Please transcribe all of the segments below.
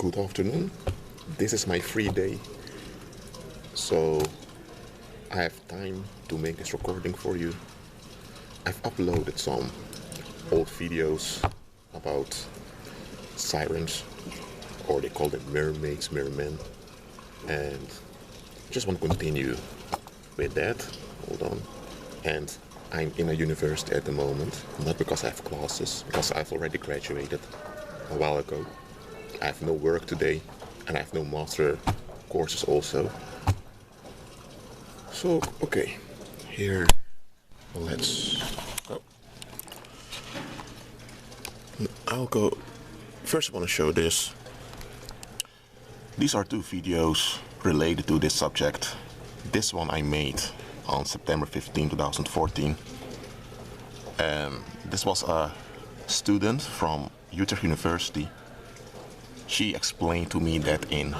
Good afternoon. This is my free day, so I have time to make this recording for you. I've uploaded some old videos about sirens, or they call them mermaids, mermen, and just want to continue with that. Hold on. And I'm in a university at the moment, not because I have classes, because I've already graduated a while ago. I have no work today, and I have no master courses also. So, okay, here, let's go. I'll go, first I want to show this. These are two videos related to this subject. This one I made on September 15, 2014. This was a student from Utrecht University. She explained to me that in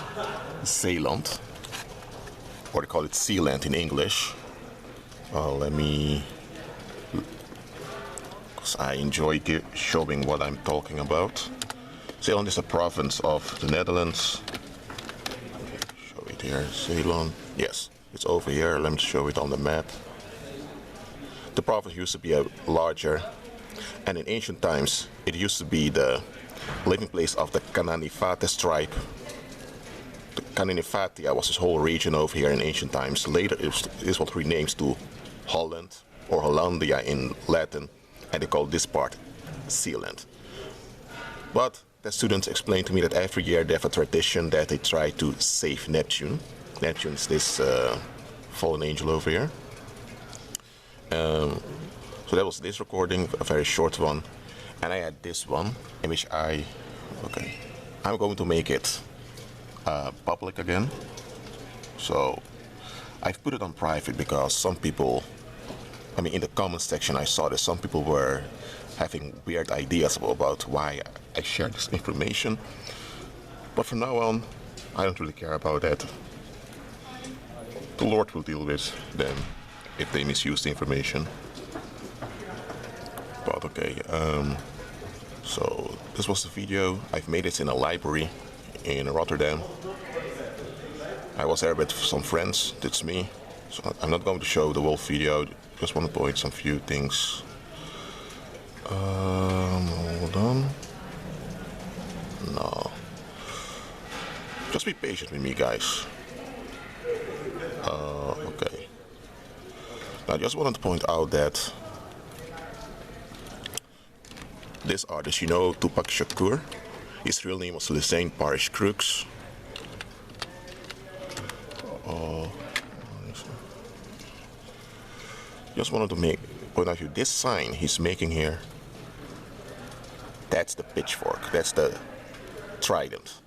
Zeeland, or they call it Sealand in English. Because I enjoy showing what I'm talking about. Zeeland is a province of the Netherlands. Show it here, Zeeland. Yes, it's over here. Let me show it on the map. The province used to be larger, and in ancient times, it used to be the living place of the Cananifate tribe. The Cananifatia was this whole region over here in ancient times. Later, it was renamed to Holland, or Hollandia in Latin, and they call this part Zeeland. But the students explained to me that every year they have a tradition that they try to save Neptune. Neptune is this fallen angel over here. So that was this recording, a very short one. And I had this one, in which I'm going to make it public again. So I've put it on private because some people, in the comments section I saw that some people were having weird ideas about why I shared this information. But from now on, I don't really care about that. The Lord will deal with them if they misuse the information. But okay, so this was the video. I've made it in a library in Rotterdam. I was there with some friends, that's me. So I'm not going to show the whole video, just want to point some few things. Hold on. No. Just be patient with me, guys. Okay. I just wanted to point out that this artist, Tupac Shakur, his real name was Lysain Parish Crooks. Just wanted to point out to you this sign he's making here. That's the pitchfork. That's the trident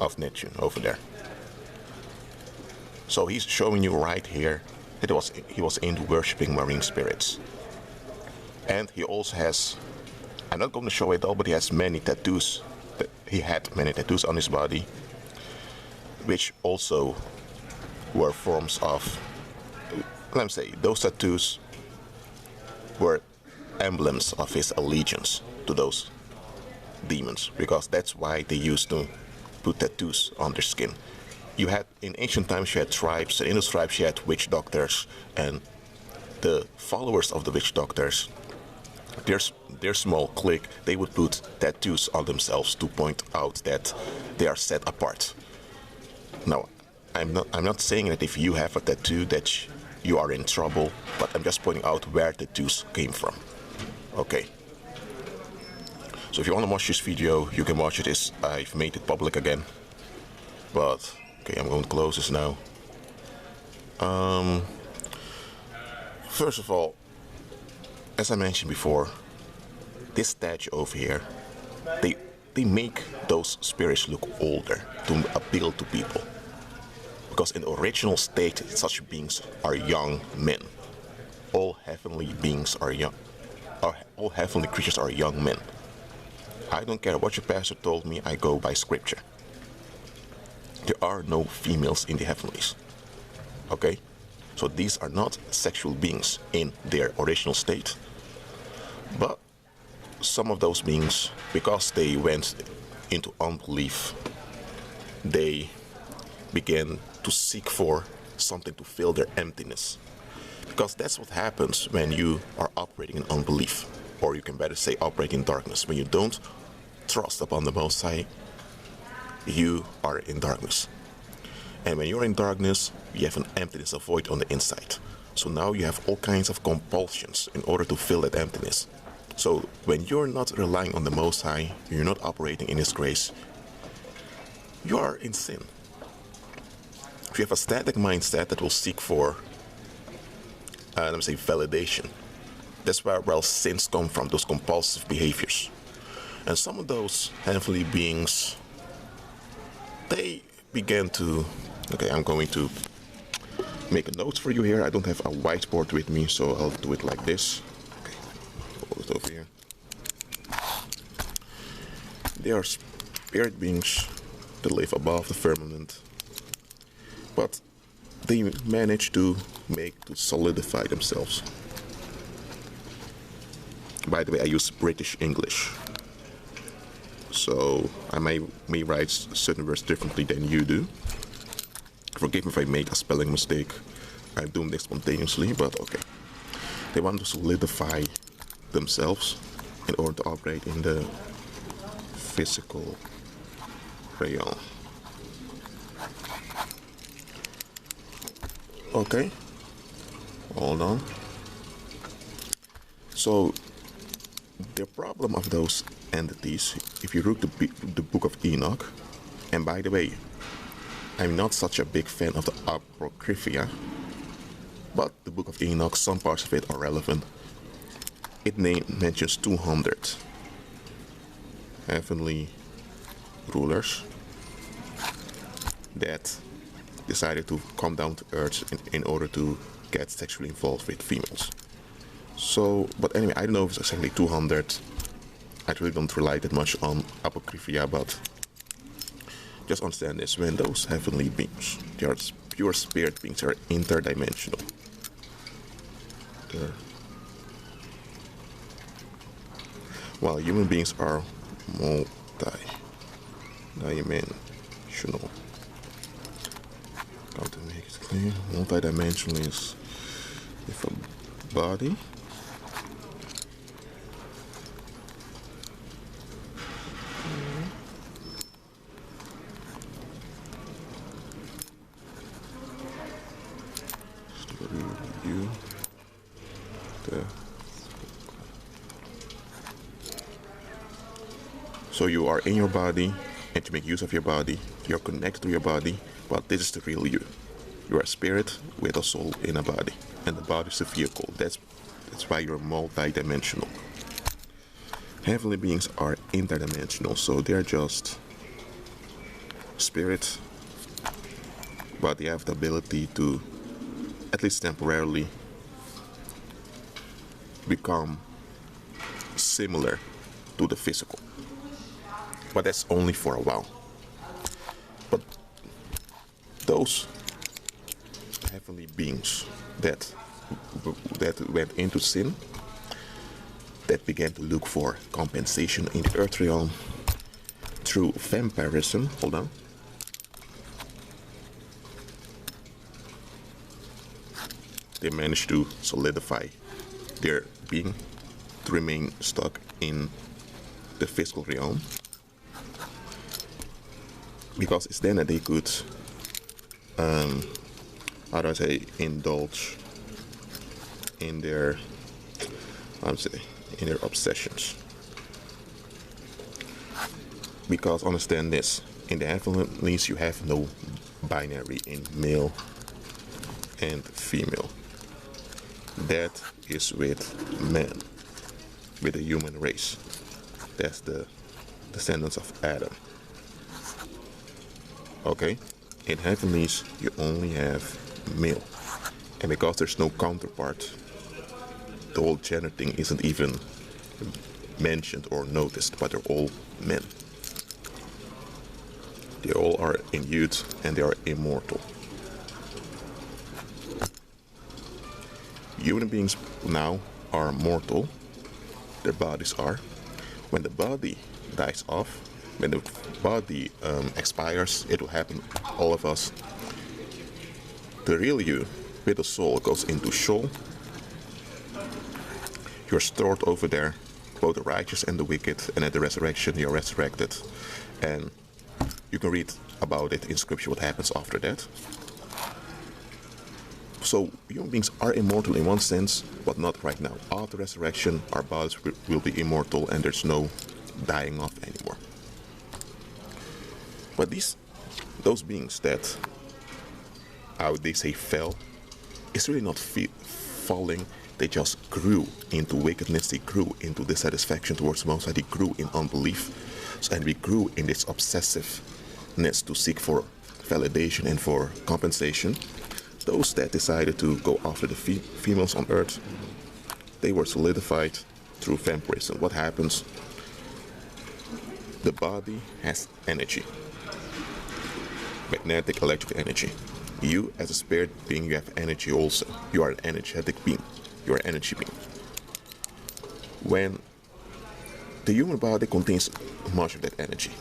of Neptune over there. So he's showing you right here that he was into worshipping marine spirits. And he also has, I'm not going to show it all, but he has many tattoos. He had many tattoos on his body, which also were forms of, let me say, those tattoos were emblems of his allegiance to those demons, because that's why they used to put tattoos on their skin. In ancient times you had tribes, and in those tribes you had witch doctors, and the followers of the witch doctors, their small clique, they would put tattoos on themselves to point out that they are set apart. Now, I'm not saying that if you have a tattoo that you are in trouble, but I'm just pointing out where tattoos came from. Okay. So if you want to watch this video, you can watch it. I've made it public again. But okay, I'm going to close this now. First of all, as I mentioned before, this statue over here, they make those spirits look older to appeal to people. Because in the original state, such beings are young men. All heavenly beings are young. All heavenly creatures are young men. I don't care what your pastor told me, I go by scripture. There are no females in the heavenlies. Okay? So these are not sexual beings in their original state. But some of those beings, because they went into unbelief, they began to seek for something to fill their emptiness. Because that's what happens when you are operating in unbelief, or you can better say operating in darkness. When you don't trust upon the Most High, you are in darkness. And when you're in darkness, you have an emptiness, a void on the inside. So now you have all kinds of compulsions in order to fill that emptiness. So when you're not relying on the Most High, you're not operating in His grace, you are in sin. If you have a static mindset that will seek for, validation, that's where sins come from, those compulsive behaviors. And some of those heavenly beings, they began to, okay, I'm going to make a note for you here. I don't have a whiteboard with me, so I'll do it like this. Okay, hold it over here. They are spirit beings that live above the firmament, but they manage to solidify themselves. By the way, I use British English, so I may write certain words differently than you do. Forgive me if I make a spelling mistake. I'm doing this spontaneously, but okay. They want to solidify themselves in order to operate in the physical realm. Okay, hold on. So the problem of those entities, if you read the book of Enoch, and by the way, I'm not such a big fan of the Apocrypha, but the book of Enoch, some parts of it are relevant. It mentions 200 heavenly rulers that decided to come down to earth in order to get sexually involved with females. So, but anyway, I don't know if it's exactly 200. I really don't rely that much on Apocrypha, but just understand this: when those heavenly beings, they are pure spirit beings, they are interdimensional. While human beings are multi-dimensional. How to make it clear? Multi-dimensional is with a body. So you are in your body, and to make use of your body, you're connected to your body, but this is the real you. You are a spirit with a soul in a body, and the body is a vehicle. That's why you're multi-dimensional. Heavenly beings are interdimensional, so they're just spirit, but they have the ability to, at least temporarily, become similar to the physical. But that's only for a while. But those heavenly beings that went into sin, that began to look for compensation in the earth realm through vampirism. Hold on. They managed to solidify their being to remain stuck in the physical realm, because it's then that they could, indulge in their, in their obsessions. Because understand this, in the heavenlies you have no binary in male and female. That is with man, with the human race. That's the descendants of Adam. Okay? In heavenlies, you only have male. And because there's no counterpart, the whole gender thing isn't even mentioned or noticed, but they're all men. They all are in youth and they are immortal. Human beings now are mortal. Their bodies are. When the body dies off, when the body expires, it will happen all of us. The real you with the soul goes into Sheol. You're stored over there, both the righteous and the wicked, and at the resurrection you're resurrected. And you can read about it in scripture what happens after that. So human beings are immortal in one sense, but not right now. After resurrection, our bodies will be immortal and there's no dying off anymore. But those beings that, how they say, fell, it's really not falling. They just grew into wickedness. They grew into dissatisfaction towards Most High. They grew in unbelief. And we grew in this obsessiveness to seek for validation and for compensation. Those that decided to go after the females on earth, they were solidified through vampirism. What happens? The body has energy. Magnetic, electrical energy. You, as a spirit being, you have energy also. You are an energetic being. You are an energy being. When the human body contains much of that energy.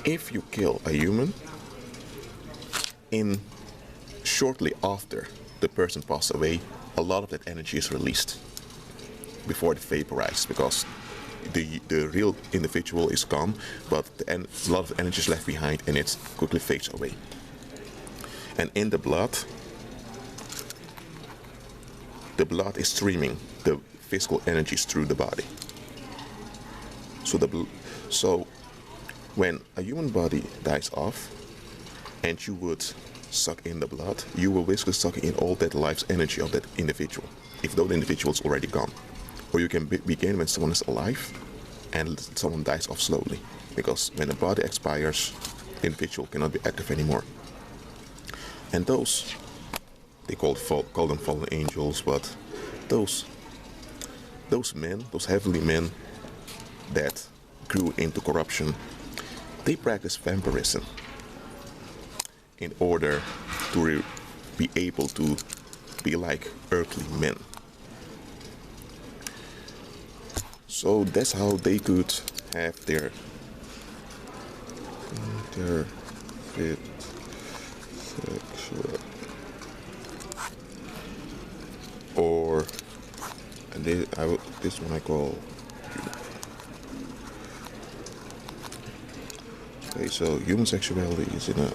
If you kill a human, shortly after the person passes away, a lot of that energy is released before it vaporizes, because the real individual is gone, but a lot of energy is left behind and it quickly fades away. And in the blood is streaming the physical energies through the body. So when a human body dies off and you would suck in the blood, you will basically suck in all that life's energy of that individual, if though the individual is already gone. Or you can begin when someone is alive and someone dies off slowly, because when the body expires, the individual cannot be active anymore. And those, they call them fallen angels, but those men, those heavenly men that grew into corruption, they practice vampirism in order to be able to be like earthly men. So that's how they could have their fit sexual, or and this one I call. Okay, so human sexuality is in a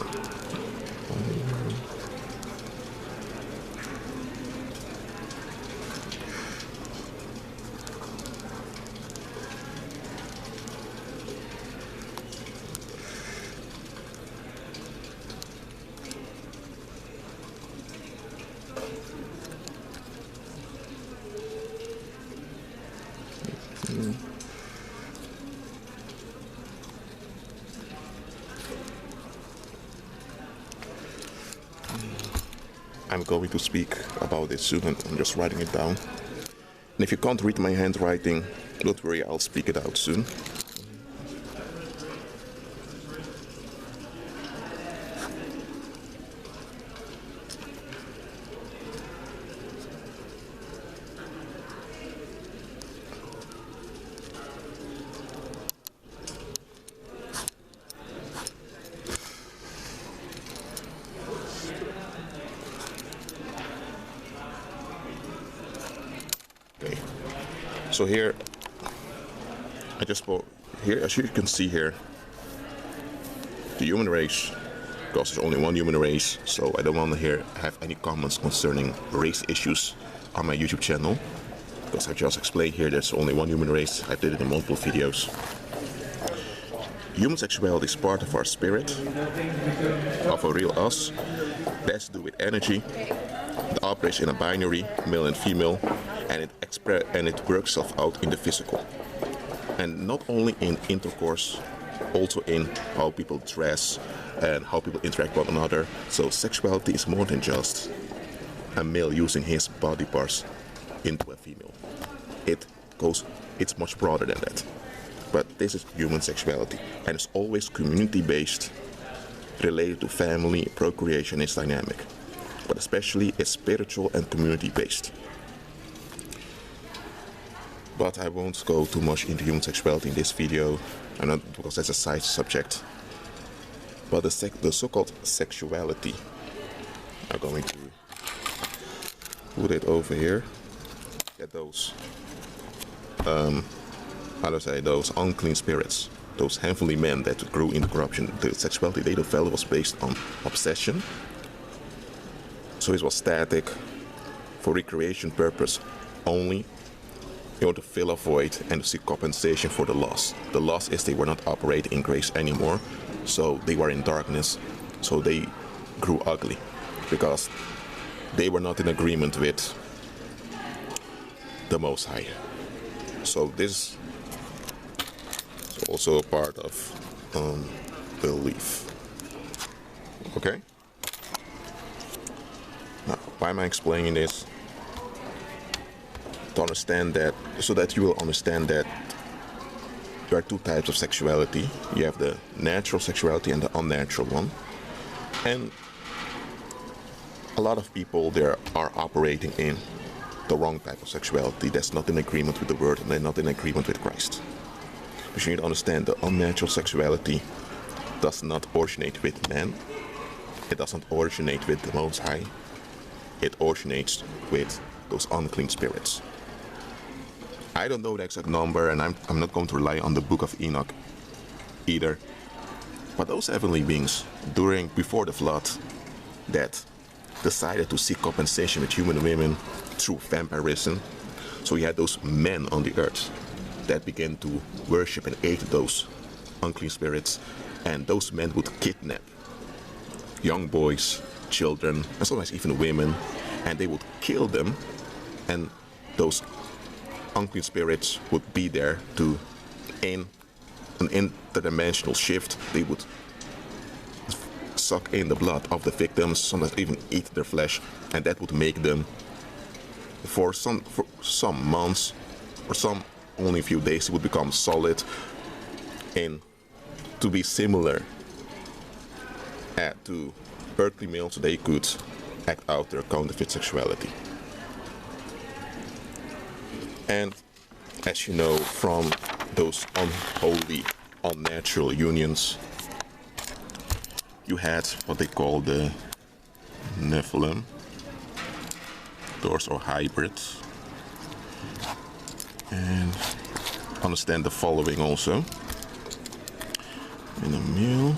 I'm going to speak about it soon, and I'm just writing it down. And if you can't read my handwriting, don't worry, I'll speak it out soon. So here, I just put here, as you can see here, the human race, because there's only one human race, so I don't want to have any comments concerning race issues on my YouTube channel, because I just explained here there's only one human race. I did it in multiple videos. Human sexuality is part of our spirit, of a real us. It has to do with energy. It operates in a binary, male and female, and it works itself out in the physical. And not only in intercourse, also in how people dress and how people interact with one another. So sexuality is more than just a male using his body parts into a female. It's much broader than that. But this is human sexuality, and it's always community-based, related to family, procreation. Is dynamic, but especially it's spiritual and community-based. But I won't go too much into human sexuality in this video, because that's a side subject. But the so-called sexuality, I'm going to put it over here. That those, those unclean spirits, those heavenly men that grew into corruption, the sexuality they developed was based on obsession. So it was static, for recreation purpose only, in order to fill a void and to seek compensation for the loss. The loss is they were not operating in grace anymore, so they were in darkness, so they grew ugly, because they were not in agreement with the Most High. So this is also a part of belief. Okay? Now, why am I explaining this? To understand that, so that you will understand that there are two types of sexuality. You have the natural sexuality and the unnatural one. And a lot of people there are operating in the wrong type of sexuality that's not in agreement with the word, and they're not in agreement with Christ. But you need to understand the unnatural sexuality does not originate with man. It doesn't originate with the Most High. It originates with those unclean spirits. I don't know the exact number, and I'm not going to rely on the book of Enoch either. But those heavenly beings, before the flood, that decided to seek compensation with human women through vampirism. So you had those men on the earth that began to worship and ate those unclean spirits, and those men would kidnap young boys, children, and sometimes even women, and they would kill them, and those unclean spirits would be there to, in an interdimensional shift, they would suck in the blood of the victims, sometimes even eat their flesh, and that would make them, for some months, or some only a few days, it would become solid, and to be similar to earthly males, so they could act out their counterfeit sexuality. And as you know, from those unholy, unnatural unions, you had what they call the Nephilim, those are hybrids. And understand the following also. In a male,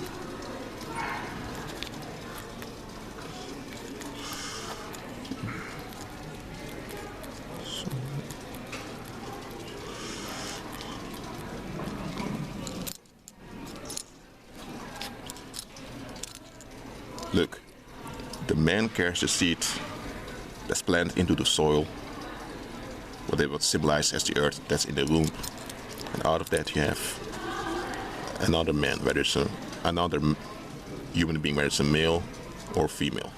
look, the man carries the seed that's planted into the soil, what they would symbolize as the earth that's in the womb, and out of that you have another man, whether it's another human being, whether it's a male or female.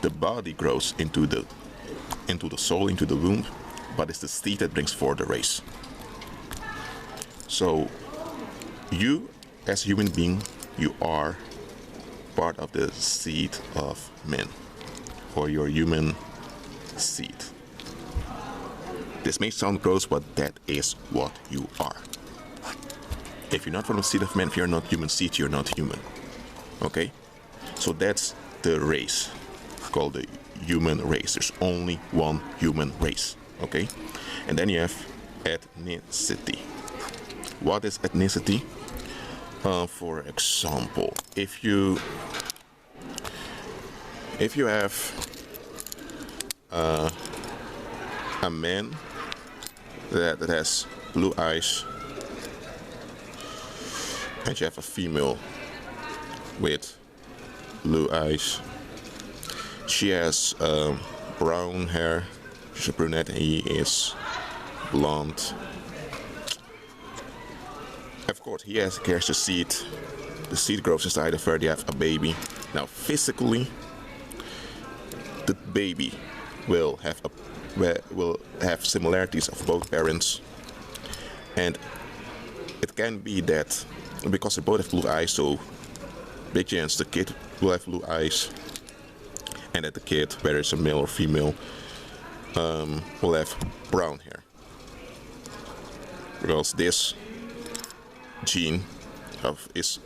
The body grows into the soul, into the womb, but it's the seed that brings forth the race. So you, as a human being, you are part of the seed of men, or your human seed. This may sound gross, but that is what you are. If you're not from the seed of man, if you're not human seed, you're not human. Okay? So that's the race, called the human race. There's only one human race. Okay? And then you have ethnicity. What is ethnicity? For example, if you have a man that has blue eyes, and you have a female with blue eyes, she has brown hair, she's a brunette, and he is blonde. Of course, he carries the seed grows inside of her, they have a baby. Now, physically, the baby will have similarities of both parents, and it can be that because they both have blue eyes, so big chance the kid will have blue eyes, and that the kid, whether it's a male or female, we'll have brown hair, because this gene is